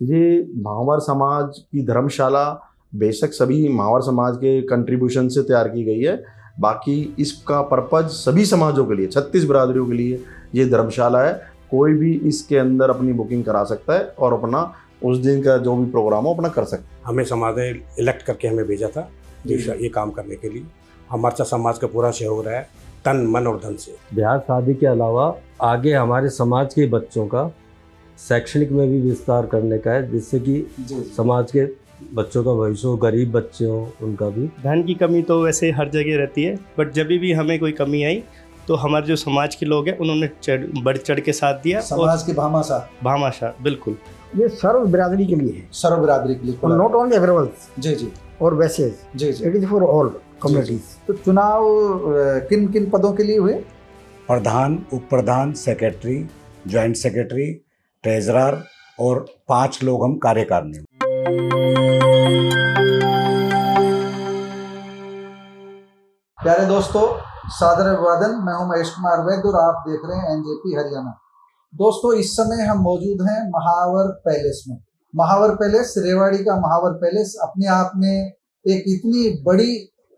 ये महावर समाज की धर्मशाला बेशक सभी महावर समाज के कंट्रीब्यूशन से तैयार की गई है। बाकी इसका पर्पज सभी समाजों के लिए, 36 बिरादरियों के लिए ये धर्मशाला है। कोई भी इसके अंदर अपनी बुकिंग करा सकता है और अपना उस दिन का जो भी प्रोग्राम हो अपना कर सकता है। हमें समाज ने इलेक्ट करके हमें भेजा था ये काम करने के लिए। हमारे साथ समाज का पूरा सहयोग रहा है, तन मन और धन से। ब्याह शादी के अलावा आगे हमारे समाज के बच्चों का शैक्षणिक में भी विस्तार करने का है, जिससे कि समाज के बच्चों का भविष्य हो, गरीब बच्चे हो उनका भी। धन की कमी तो वैसे हर जगह रहती है, बट जब भी हमें कोई कमी आई तो हमारे जो समाज के लोग हैं उन्होंने बढ़ चढ़ के साथ दिया। समाज के भामाशाह बिल्कुल। ये सर्व बिरादरी के लिए है, सर्व बिरादरी के लिए, नॉट ओनली अग्रवाल्स जी और वैसेज, जी it is for all communities. तो चुनाव किन किन पदों के लिए हुए? प्रधान, उप प्रधान, सेक्रेटरी, ज्वाइंट सेक्रेटरी, ट्रेजरर और 5 लोग हम कार्यकारिणी। प्यारे दोस्तों, सादर अभिवादन। मैं हूं महेश कुमार वैद्य और आप देख रहे हैं एनजेपी हरियाणा। दोस्तों, इस समय हम मौजूद हैं महावर पैलेस में। महावर पैलेस, रेवाड़ी का महावर पैलेस अपने आप में एक इतनी बड़ी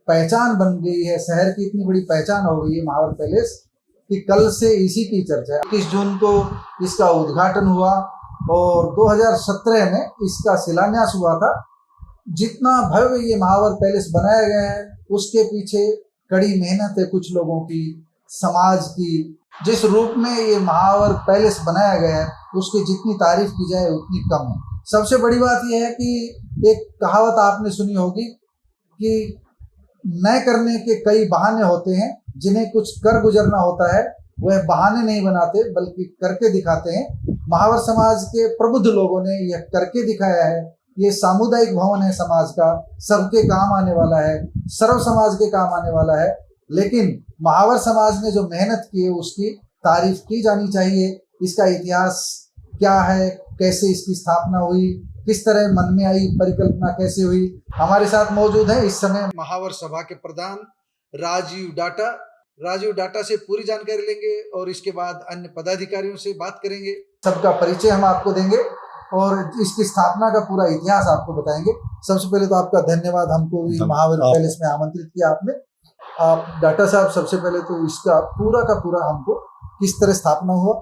पहचान बन गई है, शहर की इतनी बड़ी पहचान हो गई है महावर पैलेस कि कल से इसी की चर्चा है। 21 जून को इसका उद्घाटन हुआ और 2017 में इसका शिलान्यास हुआ था। जितना भव्य ये महावर पैलेस बनाया गया है उसके पीछे कड़ी मेहनत है कुछ लोगों की, समाज की। जिस रूप में ये महावर पैलेस बनाया गया है उसकी जितनी तारीफ की जाए उतनी कम है। सबसे बड़ी बात यह है कि एक कहावत आपने सुनी होगी कि न करने के कई बहाने होते हैं, जिन्हें कुछ कर गुजरना होता है वह बहाने नहीं बनाते बल्कि करके दिखाते हैं। महावर समाज के प्रबुद्ध लोगों ने यह करके दिखाया है। ये सामुदायिक भवन है समाज का, सबके काम आने वाला है, सर्व समाज के काम आने वाला है। लेकिन महावर समाज ने जो मेहनत की है उसकी तारीफ की जानी चाहिए। इसका इतिहास क्या है, कैसे इसकी स्थापना हुई, किस तरह मन में आई, परिकल्पना कैसे हुई। हमारे साथ मौजूद है इस समय महावर सभा के प्रधान राजीव डाटा। राजीव डाटा से पूरी जानकारी लेंगे और इसके बाद अन्य पदाधिकारियों से बात करेंगे। सबका परिचय हम आपको देंगे और इसकी स्थापना का पूरा इतिहास आपको बताएंगे। सबसे पहले तो आपका धन्यवाद, हमको भी महावर पैलेस में आमंत्रित किया आपने। आप डाटा साहब, सबसे पहले तो इसका पूरा का पूरा हमको किस तरह स्थापना हुआ,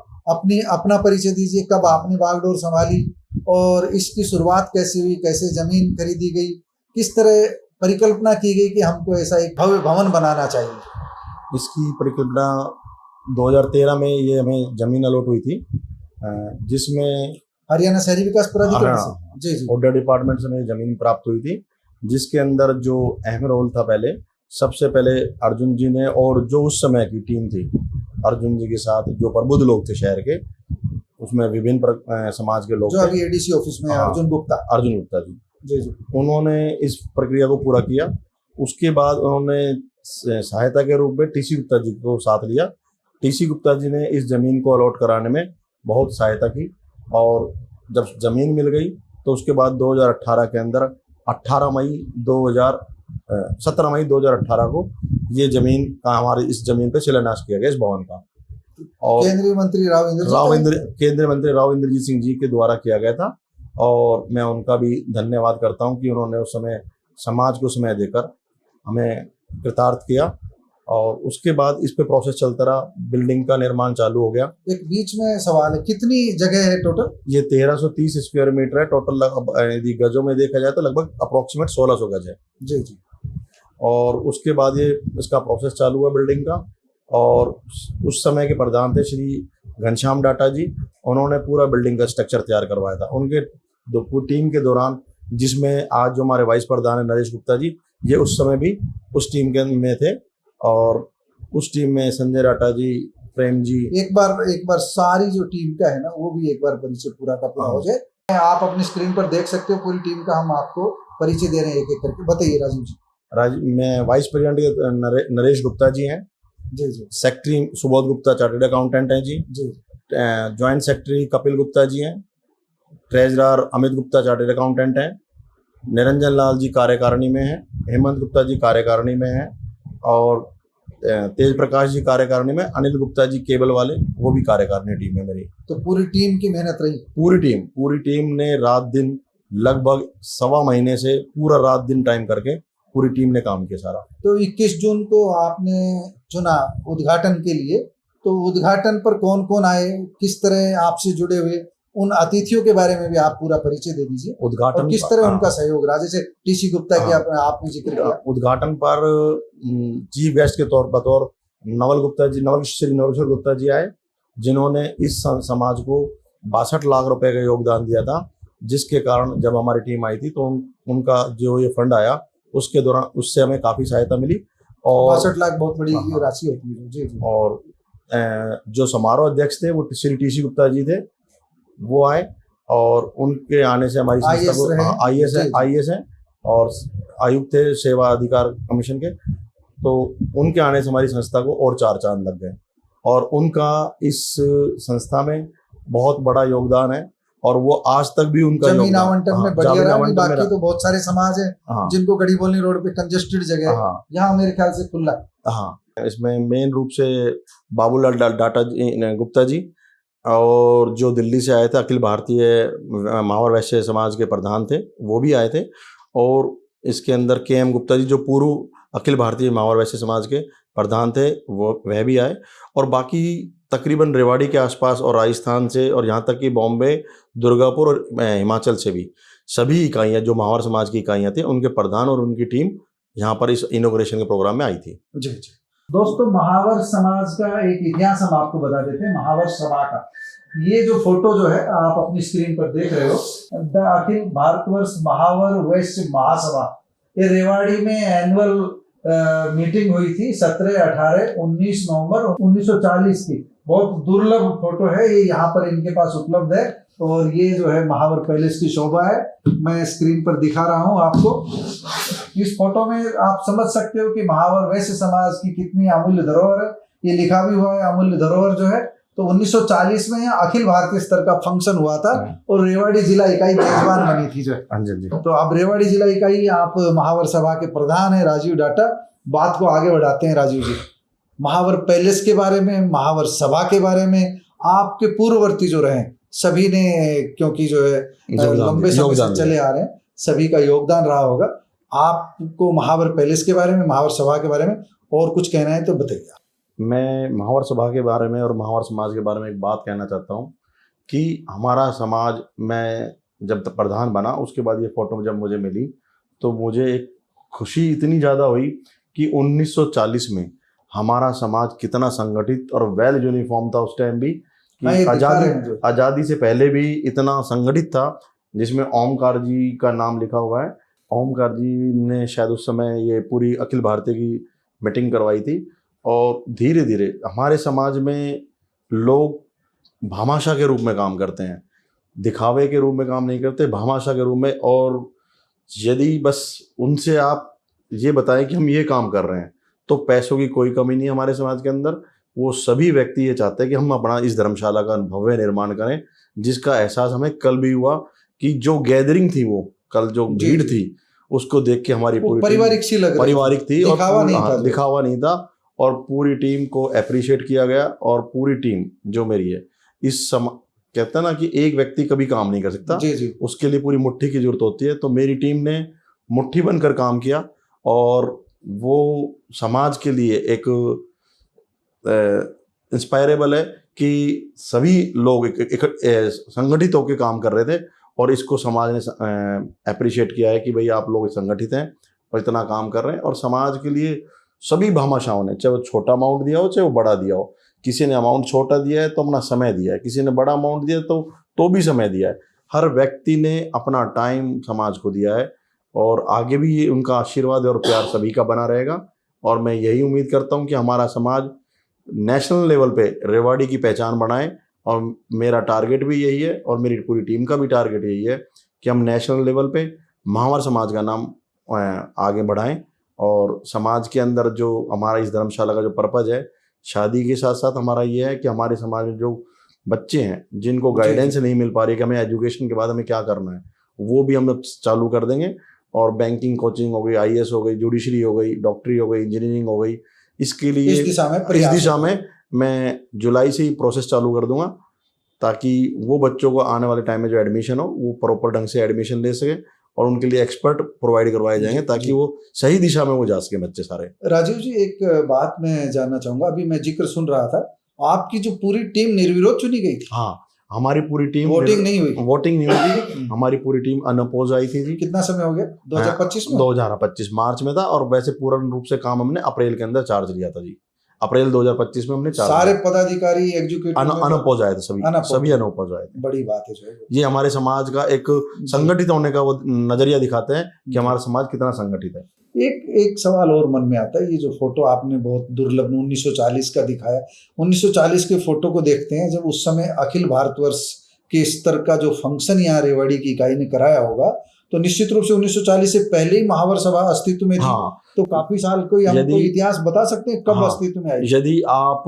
अपना परिचय दीजिए। कब आपने बागडोर संभाली और इसकी शुरुआत कैसे हुई, कैसे जमीन खरीदी गई, किस तरह परिकल्पना की गई कि हमको ऐसा एक भव्य भवन बनाना चाहिए? इसकी परिकल्पना 2013 में ये हमें जमीन अलॉट हुई थी, जिसमें हरियाणा शहरी विकास प्राधिकरण से जी ऑर्डर डिपार्टमेंट से हमें जमीन प्राप्त हुई थी। जिसके अंदर जो अहम रोल था, पहले सबसे पहले अर्जुन जी ने, और जो उस समय की टीम थी अर्जुन जी के साथ जो प्रबुद्ध लोग थे शहर के, उसमें विभिन्न समाज के लोग जो अभी एडीसी ऑफिस में अर्जुन गुप्ता जी, उन्होंने इस प्रक्रिया को पूरा किया। उसके बाद उन्होंने सहायता के रूप में टीसी गुप्ता जी को साथ लिया। टीसी गुप्ता जी ने इस जमीन को अलॉट कराने में बहुत सहायता की और जब जमीन मिल गई तो उसके बाद 2018 के अंदर 17 मई 2018 को ये जमीन का, हमारे इस जमीन पर शिलान्यास किया गया इस भवन का। और केंद्रीय मंत्री राव इंद्रजीत सिंह जी के द्वारा किया गया था और मैं उनका भी धन्यवाद करता हूं कि उन्होंने उस समय समाज को समय देकर हमें कृतार्थ किया। और उसके बाद इस पे प्रोसेस चलता रहा, बिल्डिंग का निर्माण चालू हो गया। एक बीच में सवाल है, कितनी जगह है टोटल? ये 1330 स्क्वायर मीटर है टोटल। यदि गजों में देखा जाए तो लगभग अप्रोक्सीमेट 1600 गज है जी। और उसके बाद ये इसका प्रोसेस चालू हुआ बिल्डिंग का। और उस समय के प्रधान थे श्री घनश्याम डाटा जी, उन्होंने पूरा बिल्डिंग का स्ट्रक्चर तैयार करवाया था उनके टीम के दौरान, जिसमें आज जो हमारे वाइस प्रधान है नरेश गुप्ता जी, ये उस समय भी उस टीम के में थे। और उस टीम में संजय डाटा जी, प्रेम जी। एक बार सारी जो टीम का है ना, वो भी एक बार परिचय पूरा का पूरा हो जाए। आप अपनी स्क्रीन पर देख सकते हो पूरी टीम का, हम आपको परिचय दे रहे हैं एक एक करके। बताइए राजीव जी। मैं वाइस प्रेसिडेंट नरेश गुप्ता जी हैं जी। Secretary Subodh Gupta chartered accountant हैं जी। ज्वाइंट सेक्रेटरी कपिल गुप्ता जी हैं। Treasurer Amit Gupta chartered accountant हैं। निरंजन लाल जी कार्यकारिणी में हैं। हेमंत गुप्ता जी कार्यकारिणी में हैं। और तेज प्रकाश जी कार्यकारिणी में, अनिल गुप्ता जी केबल वाले वो भी कार्यकारिणी टीम है मेरी। तो पूरी टीम की मेहनत रही। पूरी टीम ने रात दिन लगभग 1.25 महीने से पूरा रात दिन टाइम करके पूरी टीम ने काम किया सारा। तो 21 जून को आपने चुना उद्घाटन के लिए, तो उद्घाटन पर कौन कौन आए, किस तरह आपसे जुड़े हुए, उन अतिथियों के बारे में भी आप पूरा परिचय दे दीजिए उद्घाटन और किस तरह उनका सहयोग रहा, जैसे टीसी गुप्ता की आपने जिक्र किया। उद्घाटन पर चीफ गेस्ट के तौर पर नवल गुप्ता जी, श्री नवल गुप्ता जी आए, जिन्होंने इस समाज को 62 लाख रुपए का योगदान दिया था, जिसके कारण जब हमारी टीम आई थी तो उनका जो ये फंड आया उसके दौरान उससे हमें काफी सहायता मिली। और 62 लाख बहुत बड़ी राशि होती है। जी जी। और जो समारोह अध्यक्ष थे वो श्री टीसी गुप्ता जी थे, वो आए और उनके आने से हमारी संस्था को आईएएस है और आयुक्त थे सेवा अधिकार कमीशन के, तो उनके आने से हमारी संस्था को और 4 चांद लग गए। और उनका इस संस्था में बहुत बड़ा योगदान है और वो आज तक भी उनका जमीन आवंटन में बढ़िया रहा। बाकी तो बहुत सारे समाज है जिनको गढ़ीबोली रोड पे कंजेस्टेड जगह है, यहाँ मेरे ख्याल से खुला। हाँ, इसमें मेन रूप से बाबूलाल डाटा गुप्ता जी और जो दिल्ली से आए थे अखिल भारतीय महावर वैश्य समाज के प्रधान थे, वो भी आए थे। और इसके अंदर KM गुप्ता जी जो पूर्व अखिल भारतीय महावर वैश्य समाज के प्रधान थे, वह भी आए। और बाकी तकरीबन रेवाड़ी के आसपास और राजस्थान से और यहाँ तक कि बॉम्बे, दुर्गापुर और हिमाचल से भी सभी इकाइयाँ जो महावर समाज की इकाइयाँ थी, उनके प्रधान और उनकी टीम यहाँ पर इस इनॉग्रेशन के प्रोग्राम में आई थी। जी जी। दोस्तों, महावर समाज का एक इतिहास हम आपको बता देते हैं। महावर सभा का ये जो फोटो जो है आप अपनी स्क्रीन पर देख रहे हो, द अखिल भारतवर्ष महावर वैश्य महासभा, ये रेवाड़ी में एनुअल मीटिंग हुई थी 17, 18, 19 नवंबर 1940 की। बहुत दुर्लभ फोटो है ये, यहाँ पर इनके पास उपलब्ध है। और ये जो है महावर पैलेस की शोभा है, मैं स्क्रीन पर दिखा रहा हूँ आपको। इस फोटो में आप समझ सकते हो कि महावर वैश्य समाज की कितनी अमूल्य धरोहर है। ये लिखा भी हुआ है अमूल्य धरोहर जो है। तो 1940 में यहाँ अखिल भारतीय स्तर का फंक्शन हुआ था और रेवाड़ी जिला इकाई मेजबान बनी थी जो है। तो अब रेवाड़ी जिला इकाई, आप महावर सभा के प्रधान है राजीव डाटा। बात को आगे बढ़ाते हैं राजीव जी, महावर पैलेस के बारे में, महावर सभा के बारे में। आपके पूर्ववर्ती जो रहे सभी ने, क्योंकि जो है लंबे समय से चले आ रहे हैं, सभी का योगदान रहा होगा। आपको महावर पैलेस के बारे में, महावर सभा के बारे में और कुछ कहना है तो बताइए। मैं महावर सभा के बारे में और महावर समाज के बारे में एक बात कहना चाहता हूँ कि हमारा समाज, मैं जब तक प्रधान बना उसके बाद ये फोटो जब मुझे मिली तो मुझे एक खुशी इतनी ज़्यादा हुई कि 1940 में हमारा समाज कितना संगठित और वेल यूनिफॉर्म था उस टाइम भी, कि आज़ादी से पहले भी इतना संगठित था, जिसमें ओमकार जी का नाम लिखा हुआ है। ओमकार जी ने शायद उस समय ये पूरी अखिल भारतीय की मीटिंग करवाई थी। और धीरे धीरे हमारे समाज में लोग भामाशाह के रूप में काम करते हैं, दिखावे के रूप में काम नहीं करते, भामाशाह के रूप में। और यदि बस उनसे आप ये बताएं कि हम ये काम कर रहे हैं तो पैसों की कोई कमी नहीं है हमारे समाज के अंदर। वो सभी व्यक्ति ये चाहते हैं कि हम अपना इस धर्मशाला का भव्य निर्माण करें, जिसका एहसास हमें कल भी हुआ कि जो गैदरिंग थी, वो कल जो भीड़ थी, उसको देख के हमारी पूरी पारिवारिक सी लग रही, पारिवारिक थी और दिखावा नहीं था। और पूरी टीम को अप्रिशिएट किया गया। और पूरी टीम जो मेरी है, कहते हैं ना कि एक व्यक्ति कभी काम नहीं कर सकता, जी। उसके लिए पूरी मुट्ठी की जरूरत होती है। तो मेरी टीम ने मुट्ठी बनकर काम किया और वो समाज के लिए एक इंस्पायरेबल है कि सभी लोग संगठित होकर काम कर रहे थे और इसको समाज ने अप्रिशिएट किया है कि भाई आप लोग संगठित हैं और इतना काम कर रहे हैं। और समाज के लिए सभी भामाशाहों ने, चाहे वो छोटा अमाउंट दिया हो चाहे वो बड़ा दिया हो, किसी ने अमाउंट छोटा दिया है तो अपना समय दिया है, किसी ने बड़ा अमाउंट दिया तो भी समय दिया है। हर व्यक्ति ने अपना टाइम समाज को दिया है और आगे भी उनका आशीर्वाद और प्यार सभी का बना रहेगा। और मैं यही उम्मीद करता हूं कि हमारा समाज नेशनल लेवल पे रेवाड़ी की पहचान बनाए। और मेरा टारगेट भी यही है और मेरी पूरी टीम का भी टारगेट यही है कि हम नेशनल लेवल पे महावर समाज का नाम आगे बढ़ाएं। और समाज के अंदर जो हमारा इस धर्मशाला का जो पर्पज है, शादी के साथ साथ हमारा ये है कि हमारे समाज में जो बच्चे हैं जिनको गाइडेंस नहीं मिल पा रही कि हमें एजुकेशन के बाद हमें क्या करना है, वो भी हम चालू कर देंगे। और बैंकिंग कोचिंग हो गई, IAS हो गई, जुडिशरी हो गई, डॉक्टरी हो गई, इंजीनियरिंग हो गई, इसके लिए इस दिशा में इस प्रयास दिशा होगा। में मैं जुलाई से ही प्रोसेस चालू कर दूंगा, ताकि वो बच्चों को आने वाले टाइम में जो एडमिशन हो वो प्रॉपर ढंग से एडमिशन ले सके और उनके लिए एक्सपर्ट प्रोवाइड करवाए जाएंगे, जी, ताकि जी। वो सही दिशा में वो जा सके बच्चे सारे। राजीव जी, एक बात मैं जानना चाहूंगा, अभी मैं जिक्र सुन रहा था, आपकी जो पूरी टीम निर्विरोध चुनी गई थी, हाँ, हमारी पूरी टीम वोटिंग नहीं हुई? वोटिंग नहीं हुई थी, हमारी पूरी टीम अनअपोज आई थी जी। कितना समय हो गया? 2025 में? 2025 मार्च में था, और वैसे पूर्ण रूप से काम हमने अप्रैल के अंदर चार्ज लिया था जी। अप्रैल 2025 में हमने चार्ज सारे लिया। पदाधिकारी एग्जीक्यूटिव अनअपोज आए थे सभी, Unopposed। सभी अनअपोज आए थे। बड़ी बात है जो है। ये हमारे समाज का एक संगठित होने का वो नजरिया दिखाते हैं कि हमारा समाज कितना संगठित है। एक सवाल और मन में आता है, ये जो फोटो आपने बहुत दुर्लभ 1940 का दिखाया, 1940 के फोटो को देखते हैं, जब उस समय अखिल भारतवर्ष के स्तर का जो फंक्शन यहाँ रेवाड़ी की इकाई ने कराया होगा, तो निश्चित रूप से 1940 से पहले ही महावर सभा अस्तित्व में थी। हाँ, तो काफी साल कोई हमको यदि- इतिहास बता सकते हैं कब हाँ, अस्तित्व में आई? यदि आप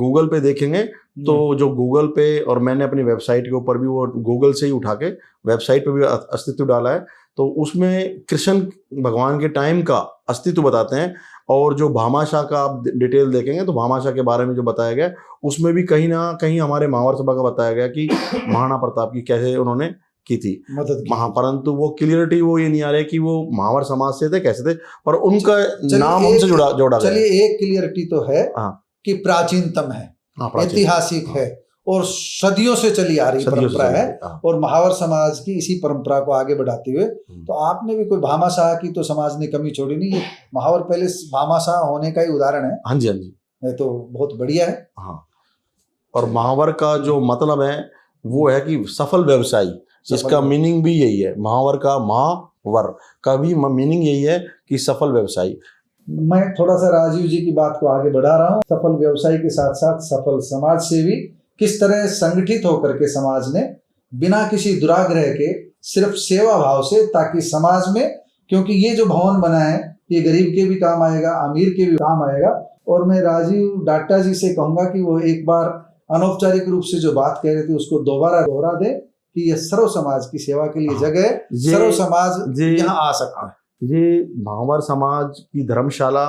गूगल पे देखेंगे तो जो गूगल पे, और मैंने अपनी वेबसाइट के ऊपर भी वो गूगल से ही उठा के वेबसाइट पे भी अस्तित्व डाला है, तो उसमें कृष्ण भगवान के टाइम का अस्तित्व बताते हैं। और जो भामाशाह का आप डिटेल देखेंगे तो भामाशाह के बारे में जो बताया गया, उसमें भी कहीं ना कहीं हमारे महावर सभा का बताया गया कि महाराणा प्रताप की कैसे उन्होंने की थी मदद की। परंतु वो क्लियरिटी वो ये नहीं आ रही है कि वो महावर समाज से थे, कैसे थे, और उनका चलिए नाम उनसे जोड़ा गया। चलिए, एक क्लियरिटी तो है हाँ। कि प्राचीनतम है, हाँ, प्राचीन। ऐतिहासिक है और सदियों से चली आ रही सदियों से परंपरा चली है, आ रही, हाँ। और महावर समाज की इसी परंपरा को आगे बढ़ाते हुए तो आपने भी कोई भामाशाह की तो समाज ने कमी छोड़ी नहीं। ये महावर पैलेस भामाशाह होने का ही उदाहरण है। हाँ जी, हाँ जी, ये तो बहुत बढ़िया है। हाँ। और महावर का जो मतलब है वो है कि सफल व्यवसायी, इसका मीनिंग भी यही है। महावर का महावर का भी मीनिंग यही है कि सफल व्यवसायी। मैं थोड़ा सा राजीव जी की बात को आगे बढ़ा रहा हूँ। सफल व्यवसायी के साथ साथ सफल समाज सेवी किस तरह संगठित होकर के समाज ने बिना किसी दुराग्रह के सिर्फ सेवा भाव से, ताकि समाज में, क्योंकि ये जो भवन बना है ये गरीब के भी काम आएगा, अमीर के भी काम आएगा। और मैं राजीव डाटा जी से कहूंगा कि वो एक बार अनौपचारिक रूप से जो बात कह रहे थे उसको दोबारा दोहरा दे कि ये सर्व समाज की सेवा के लिए जगह है, सर्व समाज यहाँ आ सकता है। ये महावर समाज की धर्मशाला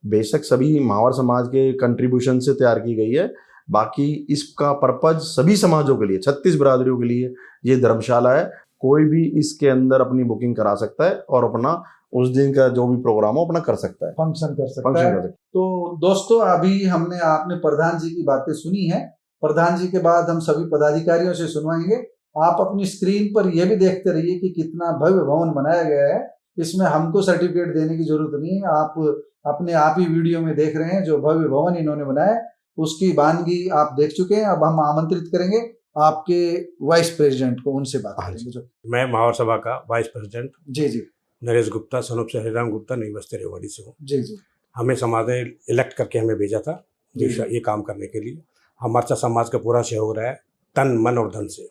बेशक सभी महावर समाज के कंट्रीब्यूशन से तैयार की गई है, बाकी इसका पर्पज सभी समाजों के लिए, 36 बिरादरियों के लिए ये धर्मशाला है। कोई भी इसके अंदर अपनी बुकिंग करा सकता है और अपना उस दिन का जो भी प्रोग्राम हो अपना कर सकता है, फंक्शन कर सकता है। तो दोस्तों, अभी हमने आपने प्रधान जी की बातें सुनी है। प्रधान जी के बाद हम सभी पदाधिकारियों से सुनवाएंगे। आप अपनी स्क्रीन पर यह भी देखते रहिए कि कितना भव्य भवन बनाया गया है। इसमें हमको सर्टिफिकेट देने की जरूरत नहीं है, आप अपने आप ही वीडियो में देख रहे हैं जो भव्य भवन इन्होंने बनाया, उसकी वानगी आप देख चुके हैं। अब हम आमंत्रित करेंगे आपके वाइस प्रेसिडेंट को, उनसे बात करेंगे। जो मैं महावर सभा का वाइस प्रेसिडेंट जी जी नरेश गुप्ता, सनोप से हरिराम गुप्ता, नई बस्ती रेवाड़ी से हूँ। जी जी हमें समाज ने इलेक्ट करके हमें भेजा था ये काम करने के लिए। हमारा समाज का पूरा सहयोग रहा है, तन मन और धन से।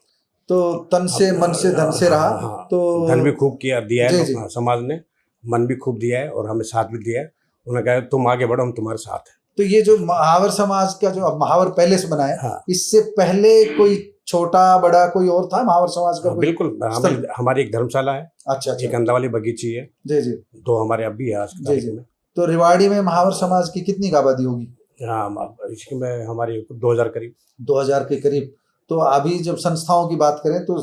तो तन से मन से धन से रहा। हाँ, तो धन भी खूब दिया जी, है जी। समाज ने, मन भी खूब दिया है और हमें साथ भी दिया है। उन्होंने कहा तुम आगे बढ़ो, हम तुम्हारे साथ हैं। तो ये जो महावर समाज का जो अब महावर पैलेस बना है, हाँ। इससे पहले कोई छोटा बड़ा कोई और था महावर समाज का? हाँ, कोई? बिल्कुल। हमारी एक धर्मशाला है, अच्छा एक अंदा वाली बगीची है, जी जी 2 हमारे अब भी है आज की तारीख में। तो रेवाड़ी में महावर समाज की कितनी आबादी होगी? हाँ, इसमें हमारी 2000 करीब 2000 के करीब। तो अभी जब संस्थाओं की बात करें तो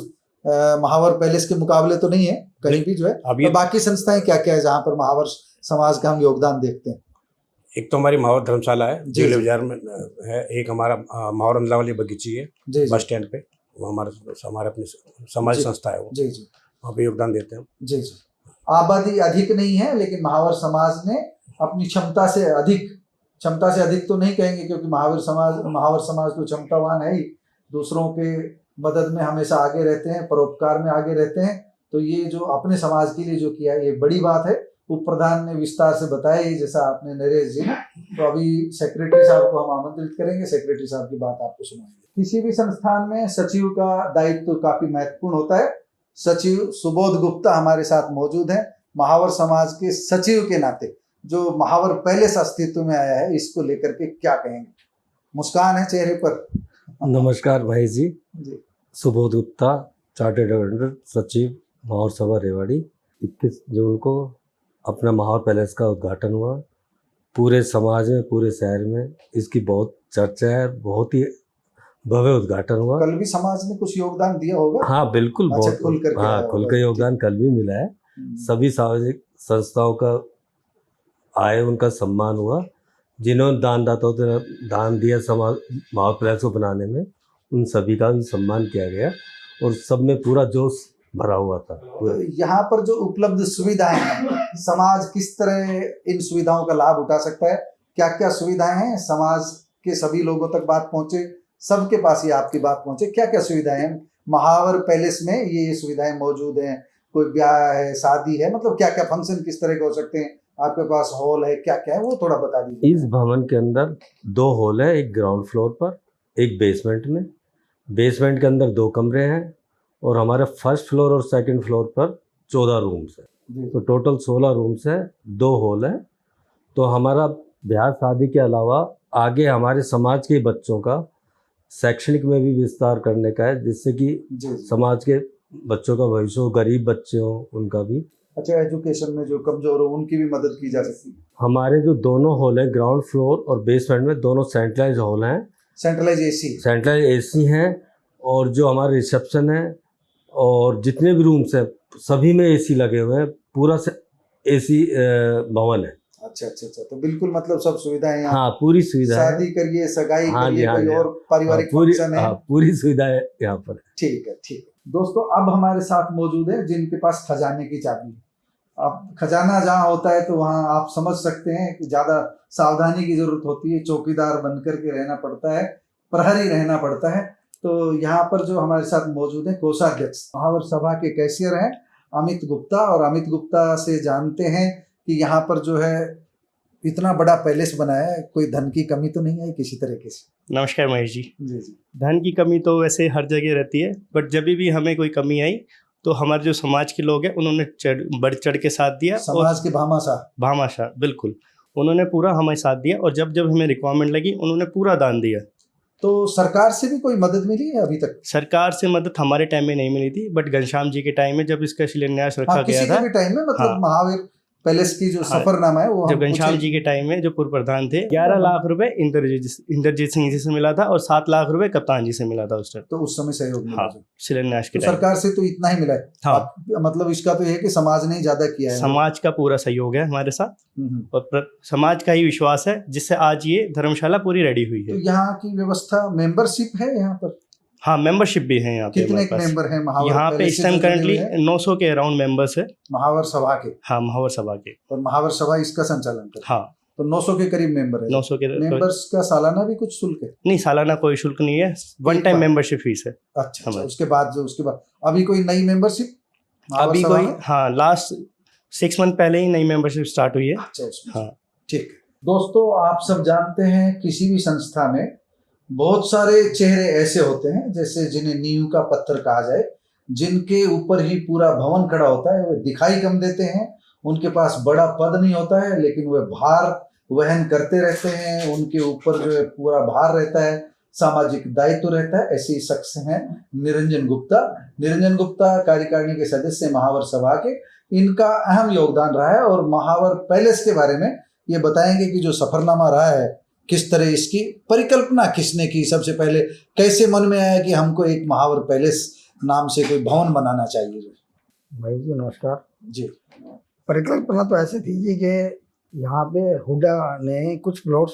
महावर पैलेस के मुकाबले तो नहीं है कहीं भी जो है। अभी तो बाकी संस्थाएं क्या क्या है जहाँ पर महावर समाज का हम योगदान देखते हैं? एक तो हमारी महावर धर्मशाला है, जी, जिले जी। बाजार में है। एक हमारा महावर अंदला वाली बगीची है जी जी बस स्टैंड पे, वो हमारे अपनी समाज जी। संस्था है, वो जी जी वहाँ पे योगदान देते हैं। जी जी। आबादी अधिक नहीं है, लेकिन महावर समाज ने अपनी क्षमता से अधिक तो नहीं कहेंगे, क्योंकि महावर समाज तो क्षमतावान है ही, दूसरों के मदद में हमेशा आगे रहते हैं, परोपकार में आगे रहते हैं। तो ये जो अपने समाज के लिए जो किया है ये बड़ी बात है। उप प्रधान ने विस्तार से बताया ही, जैसा आपने नरेश जी ने। तो अभी सेक्रेटरी साहब को हम आमंत्रित करेंगे, सेक्रेटरी साहब की बात आपको सुनाएंगे। किसी भी संस्थान में सचिव का दायित्व काफी महत्वपूर्ण होता है। सचिव सुबोध गुप्ता हमारे साथ मौजूद हैं। महावर समाज के सचिव के नाते जो महावर पैलेस अस्तित्व में आया है, इसको लेकर के क्या कहेंगे? मुस्कान है चेहरे पर। नमस्कार भाई जी। जी सुबोध गुप्ता, चार्टर्ड अकाउंटेंट, सचिव, महावर सभा रेवाड़ी। 21 जून को अपना महावर पैलेस का उद्घाटन हुआ। पूरे समाज में, पूरे शहर में इसकी बहुत चर्चा है। बहुत ही भव्य उद्घाटन हुआ। कल भी समाज ने कुछ योगदान दिया होगा। हाँ बिल्कुल, अच्छा, बहुत खुल करके आया हाँ खुल होगा। के योगदान कल भी मिला है। सभी सामाजिक संस्थाओं का आए, उनका सम्मान हुआ। जिन्होंने दानदाताओं ने दान दिया समाज महावर पैलेस को बनाने में, उन सभी का भी सम्मान किया गया और सब में पूरा जोश भरा हुआ था। तो यहाँ पर जो उपलब्ध सुविधाएं हैं, समाज किस तरह इन सुविधाओं का लाभ उठा सकता है? क्या क्या सुविधाएं हैं? समाज के सभी लोगों तक बात पहुंचे, सबके पास ये आपकी बात पहुंचे। क्या क्या सुविधाएं हैं महावर पैलेस में? ये सुविधाएं मौजूद हैं? कोई ब्याह है, शादी है, मतलब क्या क्या फंक्शन किस तरह के हो सकते हैं? आपके पास हॉल है, क्या क्या है वो थोड़ा बता दीजिए। इस भवन के अंदर 2 हॉल है, एक ग्राउंड फ्लोर पर, एक बेसमेंट में। बेसमेंट के अंदर 2 कमरे हैं और हमारे फर्स्ट फ्लोर और सेकंड फ्लोर पर 14 रूम्स हैं। तो टोटल 16 रूम्स हैं, 2 हॉल है। तो हमारा ब्याह शादी के अलावा आगे हमारे समाज के बच्चों का शैक्षणिक में भी विस्तार करने का है, जिससे कि समाज के बच्चों का भविष्य हो, गरीब बच्चे हो उनका भी। अच्छा, एजुकेशन में जो कमजोर हो उनकी भी मदद की जा सकती है। हमारे जो दोनों हॉल हैं, ग्राउंड फ्लोर और बेसमेंट में, दोनों सेंट्रलाइज हॉल हैं। सेंट्रलाइज एसी, सेंट्रलाइज एसी हैं। और जो हमारे रिसेप्शन है और जितने भी रूम्स हैं सभी में एसी लगे हुए हैं। पूरा एसी भवन है। अच्छा अच्छा अच्छा, तो बिल्कुल मतलब सब सुविधाएं यहाँ। हाँ पूरी सुविधा है। शादी करिए, सगाई हाँ जी, करिए, हाँ कोई जी, और पारिवारिक फंक्शन है। पूरी सुविधा है यहाँ पर। ठीक है ठीक है। दोस्तों अब हमारे साथ मौजूद है जिनके पास खजाने की चाबी है। अब खजाना जहाँ होता है तो वहाँ आप समझ सकते हैं कि ज्यादा सावधानी की जरूरत होती है। चौकीदार बनकर के रहना पड़ता है, प्रहरी रहना पड़ता है। तो यहाँ पर जो हमारे साथ मौजूद है कोषाध्यक्ष महावर सभा के कैशियर हैं अमित गुप्ता, और अमित गुप्ता से जानते हैं कि यहाँ पर जो है इतना बड़ा पैलेस बनाया है, कोई धन की कमी तो नहीं आई किसी तरीके से? नमस्कार महेश जी। जी जी। धन की कमी तो वैसे हर जगह रहती है, बट जब भी हमें कोई कमी आई तो हमारे जो समाज के लोग हैं उन्होंने बढ़ चढ़ के साथ दिया। समाज के भामाशाह बिल्कुल, उन्होंने पूरा हमें साथ दिया और जब जब हमें रिक्वायरमेंट लगी उन्होंने पूरा दान दिया। तो सरकार से भी कोई मदद मिली है अभी तक? सरकार से मदद हमारे टाइम में नहीं मिली थी, बट घनश्याम जी के टाइम में जब इसका शिलान्यास रखा गया था, भी टाइम में मतलब हाँ, महावीर पैलेस की जो सफरनामा है वो जब घनश्याम जी के टाइम में जो पूर्व प्रधान थे, 11 लाख रुपए इंद्रजीत सिंह जी से मिला था और 7 लाख रुपए कप्तान जी से मिला था उस टाइम। तो उस समय सहयोग मिला। हाँ, शिलान्यास के तो टाइम सरकार से तो इतना ही मिला है। हाँ, मतलब इसका तो ये है कि समाज ने ज्यादा किया है। समाज का पूरा सहयोग है हमारे साथ और समाज का ही विश्वास है जिससे आज ये धर्मशाला पूरी रेडी हुई है। तो यहाँ की व्यवस्था, मेंबरशिप है यहाँ पर? हाँ, मेंबरशिप भी है यहाँ पे। कितने मेंबर हैं महावर? यहाँ पे इस टाइम करंटली 900 के अराउंड मेंबर्स है महावर सभा के। हाँ, महावर सभा के। और महावर सभा इसका संचालन करती है। हाँ, तो 900 के करीब मेंबर है। 900 के मेंबर्स का सालाना भी कुछ शुल्क है? नहीं, सालाना कोई शुल्क नहीं है, वन टाइम मेंबरशिप फीस है। अच्छा, उसके बाद अभी कोई नई मेंबरशिप अभी कोई, हाँ, लास्ट 6 मंथ पहले ही नई मेंबरशिप स्टार्ट हुई है। अच्छा, हाँ ठीक। दोस्तों आप सब जानते हैं किसी भी संस्था में बहुत सारे चेहरे ऐसे होते हैं जैसे जिन्हें नींव का पत्थर कहा जाए, जिनके ऊपर ही पूरा भवन खड़ा होता है। वे दिखाई कम देते हैं, उनके पास बड़ा पद नहीं होता है, लेकिन वे भार वहन करते रहते हैं। उनके ऊपर जो है पूरा भार रहता है, सामाजिक दायित्व रहता है। ऐसे ही शख्स हैं निरंजन गुप्ता। निरंजन गुप्ता कार्यकारिणी के सदस्य महावर सभा के। इनका अहम योगदान रहा है और महावर पैलेस के बारे में ये बताएंगे कि जो सफरनामा रहा है किस तरह इसकी परिकल्पना किसने की, सबसे पहले कैसे मन में आया कि हमको एक महावर पैलेस नाम से कोई भवन बनाना चाहिए। भाई जी नमस्कार जी। परिकल्पना तो ऐसे थी जी कि यहाँ पे हुडा ने कुछ प्लॉट्स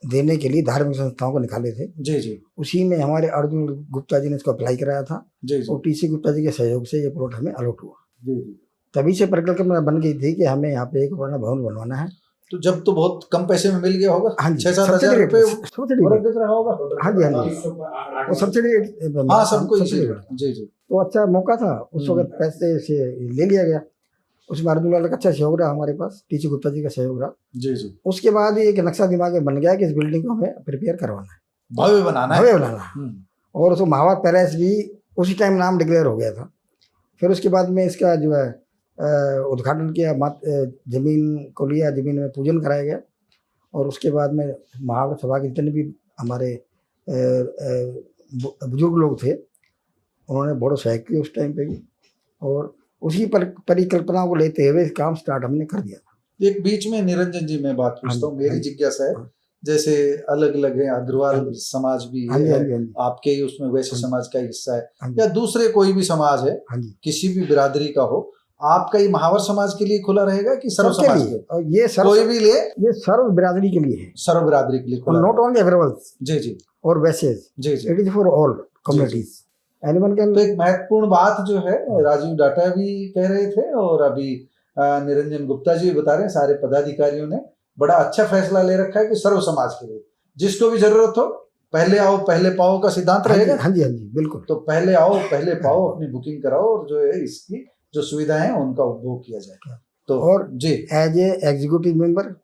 देने के लिए धार्मिक संस्थाओं को निकाले थे। जी जी। उसी में हमारे अर्जुन गुप्ता जी ने इसको अप्लाई कराया था। जी जी। और टीसी गुप्ता जी के सहयोग से ये प्लॉट हमें अलॉट हुआ। जी जी। तभी से परिकल्पना बन गई थी कि हमें यहाँ पे एक बड़ा भवन बनवाना है। तो जब तो बहुत कम पैसे में मिल गया होगा। हाँ जी, 6-7 हजार रुपए सब्सिडी होगा। हाँ जी, हाँ जी, वो सब्सिडी। हाँ, सबको जी जी। तो अच्छा मौका था उस वक्त, पैसे से ले लिया गया। उसमें अर्जुन लाल का अच्छा सहयोग रहा हमारे पास, टीसी गुप्ता जी का सहयोग रहा। जी जी। उसके बाद एक नक्शा दिमाग में बन गया कि इस बिल्डिंग को हमें प्रिपेयर करवाना है, भव्य बनाना है। और उसको महावर पैलेस भी उसी टाइम नाम डिक्लेयर हो गया था। फिर उसके बाद में इसका जो है उद्घाटन किया, जमीन को लिया, जमीन में पूजन कराया गया। और उसके बाद में महावर सभा के जितने भी हमारे बुजुर्ग लोग थे उन्होंने बड़ो सहयोग किया उस टाइम पे भी। और उसी परिकल्पना को लेते हुए काम स्टार्ट हमने कर दिया था। एक बीच में निरंजन जी मैं बात पूछता हूँ, हाँ मेरी जी, जिज्ञासा है, हाँ। जैसे अलग अलग है, अग्रवाल हाँ जी। समाज भी हाँ जी, है, हाँ जी, हाँ जी, आपके ही उसमें वैश्य हाँ जी। समाज का हिस्सा है, हाँ जी, या दूसरे कोई भी समाज है, हाँ जी। किसी भी बिरादरी का हो, आपका ये महावर समाज के लिए खुला रहेगा कि सर्व सबके समाज लिए, के? और ये सर्व, कोई भी ले, ये सर्व बिरादरी के लिए है, सर्व बिरादरी के लिए और खुला नॉट रहेगा। ओनली अग्रवाल्स जी जी और वैसेज, जी जी। It is for all communities, anyone can. तो एक महत्वपूर्ण बात जो है राजीव डाटा भी कह रहे थे, और अभी निरंजन गुप्ता जी बता रहे हैं, सारे पदाधिकारियों ने बड़ा अच्छा फैसला ले रखा है कि सर्व समाज के लिए जिसको भी जरूरत हो, पहले आओ पहले पाओ का सिद्धांत रहेगा। हाँ जी, हाँ जी, बिल्कुल। तो पहले आओ पहले पाओ, अपनी बुकिंग कराओ, और जो है इसकी जो सुविधाएं हैं उनका उपभोग किया जाए। तो और जी एज ए एग्जीक्यूटिव मेंबर,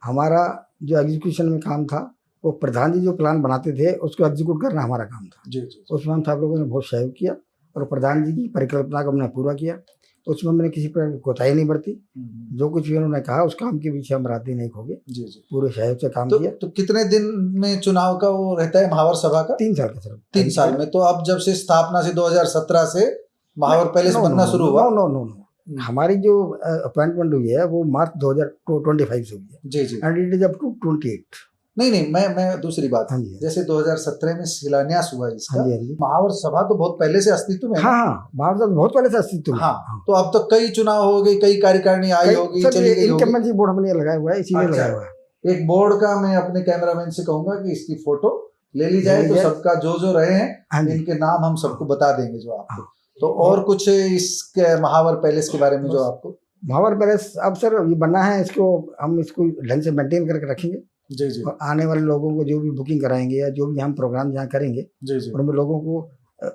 हमारा जो एग्जीक्यूशन में काम था, वो प्रधान जी जो प्लान बनाते थे उसको एग्जीक्यूट करना हमारा काम था। जी जी उसमें हम सब लोगों ने बहुत सहयोग किया, और प्रधान जी की परिकल्पना को हमने पूरा किया। उसमें मैंने किसी प्रकार की कोताही नहीं बरती, जो कुछ भी उन्होंने कहा उस काम के पीछे हम रात नहीं खोगे, जी जी। पूरे सहयोग से काम तो, किया। तो कितने दिन में चुनाव का वो रहता है महावर सभा का? 3 साल का सर। 3 साल में। तो अब जब से स्थापना से 2017 से महावर पैलेस बनना शुरू हुआ। नो नो नो नो, हमारी जो अपॉइंटमेंट हुई है वो मार्च 2025 से हुई है, जी जी। And it is up to 28। नहीं मैं दूसरी बात, हाँ जी, जैसे 2017 में शिलान्यास हुआ इसका, हाँ जी, हाँ जी। महावर सभा तो बहुत पहले से अस्तित्व में है। हाँ हाँ, भारत में बहुत पहले से अस्तित्व में। हाँ, तो अब तो कई चुनाव हो गए, कई कार्यकारिणी आई होगी, चली गई होगी। इनकम्बेंसी बोर्ड हमने लगाया हुआ है, इसीलिए अच्छा। लगाया हुआ है। एक बोर्ड का मैं अपने कैमरामैन से कहूंगा कि इसकी फोटो ले ली जाए, तो सबका जो रहे हैं हाँ जी, इनके नाम हम सबको बता देंगे जो आपको। हाँ। तो और कुछ इसके महावर पैलेस के बारे में जो आपको? महावर पैलेस अब सर ये बना है, इसको हम इसको ढंग से मेंटेन करके रखेंगे, जी जी और आने वाले लोगों को जो भी बुकिंग कराएंगे या जो भी हम प्रोग्राम जहाँ करेंगे, जी जी उनमें लोगों को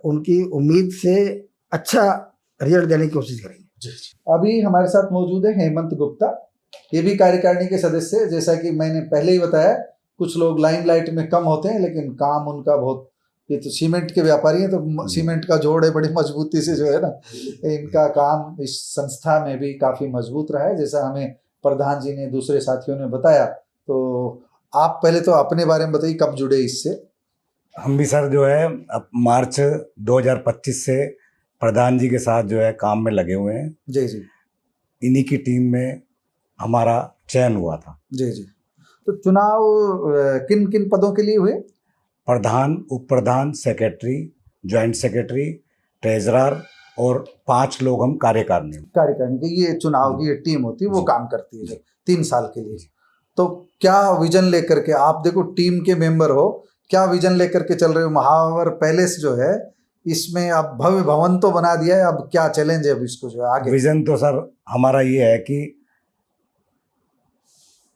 उनकी उम्मीद से अच्छा रिजल्ट देने की कोशिश करेंगे। जी जी। अभी हमारे साथ मौजूद है हेमंत गुप्ता, ये भी कार्यकारिणी के सदस्य है। जैसा कि मैंने पहले ही बताया, कुछ लोग लाइमलाइट में कम होते हैं, लेकिन काम उनका बहुत, ये तो सीमेंट के व्यापारी हैं, तो सीमेंट का जोड़ है, बड़ी मजबूती से जो है ना इनका काम इस संस्था में भी काफी मजबूत रहा है, जैसा हमें प्रधान जी ने, दूसरे साथियों ने बताया। तो आप पहले तो अपने बारे में बताइए, कब जुड़े इससे? हम भी सर जो है अब मार्च 2025 से प्रधान जी के साथ जो है काम में लगे हुए हैं। जी जी इन्हीं की टीम में हमारा चयन हुआ था। जी जी। तो चुनाव किन किन पदों के लिए हुए? प्रधान, उप प्रधान, सेक्रेटरी, ज्वाइंट सेक्रेटरी, ट्रेजरर और 5 लोग हम कार्यकारिणी की ये चुनाव की ये टीम होती है, वो काम करती है 3 साल के लिए। तो क्या विजन लेकर के आप, देखो टीम के मेंबर हो, क्या विजन लेकर के चल रहे हो? महावर पैलेस जो है इसमें अब भव्य भवन तो बना दिया है, अब क्या चैलेंज है अब इसको जो है आगे? विजन तो सर हमारा ये है कि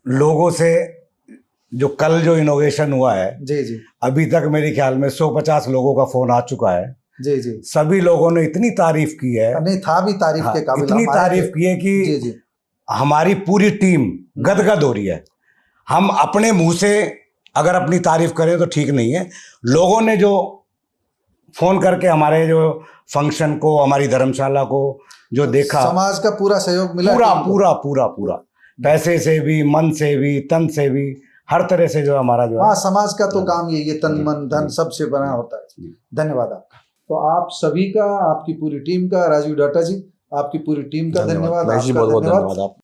लोगों से जो कल जो इनोवेशन हुआ है, जी जी अभी तक मेरे ख्याल में 150 लोगों का फोन आ चुका है। जी जी। सभी लोगों ने इतनी तारीफ की है, नहीं था भी तारीफ हाँ, के काबिल, इतनी हम आए तारीफ थे। की है जी कि जी हमारी पूरी टीम गदगद हो रही है। हम अपने मुंह से अगर अपनी तारीफ करें तो ठीक नहीं है। लोगों ने जो फोन करके हमारे जो फंक्शन को, हमारी धर्मशाला को जो देखा, समाज का पूरा सहयोग मिला, पूरा टीम को। पूरा पूरा पूरा पैसे से भी, मन से भी, तन से भी, हर तरह से जो हमारा जो हाँ, है समाज का तो काम ये तन मन धन सबसे बना होता है। धन्यवाद आपका। तो आप सभी का, आपकी पूरी टीम का, राजीव डाटा जी आपकी पूरी टीम का धन्यवाद। महेश जी, आपका बहुत बहुत धन्यवाद। धन्यवाद आप।